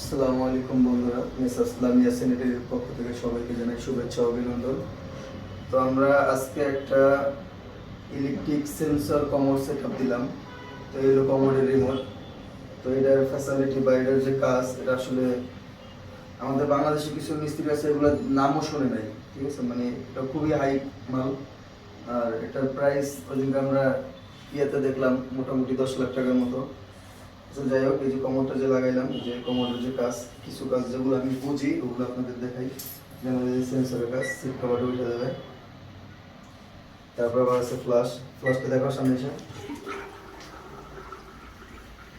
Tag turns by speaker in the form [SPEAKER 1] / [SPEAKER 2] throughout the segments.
[SPEAKER 1] আসসালামু আলাইকুম বন্ধুরা, মিস আসলামিয়া স্যানিটারির পক্ষ থেকে সবাইকে জানাই শুভেচ্ছা ও অভিনন্দন। তো আমরা আজকে একটা ইলেকট্রিক সেন্সর কমোড সেটআপ দিলাম। তো এই হলো কমোডের রিমোট। তো এটার ফ্যাসিলিটি বা এটার যে কাজ, এটা আসলে আমাদের বাংলাদেশে কিছু মিস্ত্রি আছে, এগুলোর নামও শুনে নাই। ঠিক আছে, মানে এটা খুবই হাই মাল। আর এটার প্রাইস ওইদিনকে আমরা ইয়েতে দেখলাম মোটামুটি 10 লাখ টাকার মতো। তো যাই হোক, এই যে কমোডটা যে লাগাইলাম, এই যে কমোডের যে কাজ, কিছু কাজ যেগুলো আমি বুঝি ওগুলো আপনাদের দেখাই। যেমন এই সেন্সরের কাজ, সিট কভারটা উঠে যাবে। তারপর আবার আছে ফ্লাশটা দেখো সামনে এসে।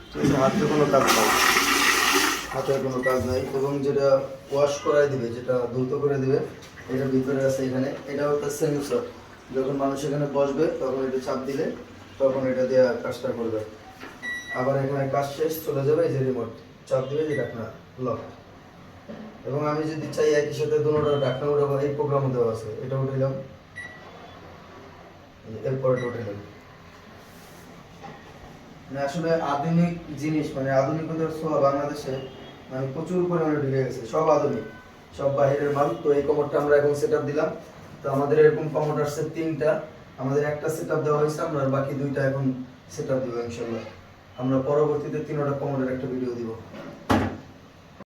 [SPEAKER 1] ঠিক আছে, হাতের কোনো কাজ নাই, হাতের কোনো কাজ নাই। এবং যেটা ওয়াশ করাই দিবে, যেটা দ্রুত করে দিবে, এটার ভিতরে আছে এখানে। এটাও একটা সেন্সর। যখন মানুষ এখানে বসবে তখন এটা চাপ দিলে তখন এটা দিয়ে কাজটা করবে। আবার এখানে কাজ শেষ, চলে যাবে এই যে রিমোট, চাপ দিবে যে ঢাকনা লক। এবং আমি যদি চাই একই সাথে দুটোটা ঢাকনা উঠাবো, এই প্রোগ্রামও দেওয়া আছে। এটা উঠাইলাম, এরপর এটা উঠাইলাম। মানে আসলে আধুনিক জিনিস, মানে আধুনিকতার ছোঁয়া বাংলাদেশে মানে প্রচুর পরিমাণে ঢুকে গেছে। সব আধুনিক, সব বাহিরের মাল। তো এই কমোডটা আমরা এখন সেট দিলাম। তো আমাদের এরকম কমোড আসছে 3টা। আমাদের একটা সেট দেওয়া হয়েছে, আমরা বাকি 2টা এখন সেট দিব ইনশাল্লাহ। আমরা পরবর্তীতে 3টা কমোডের একটা ভিডিও দিব।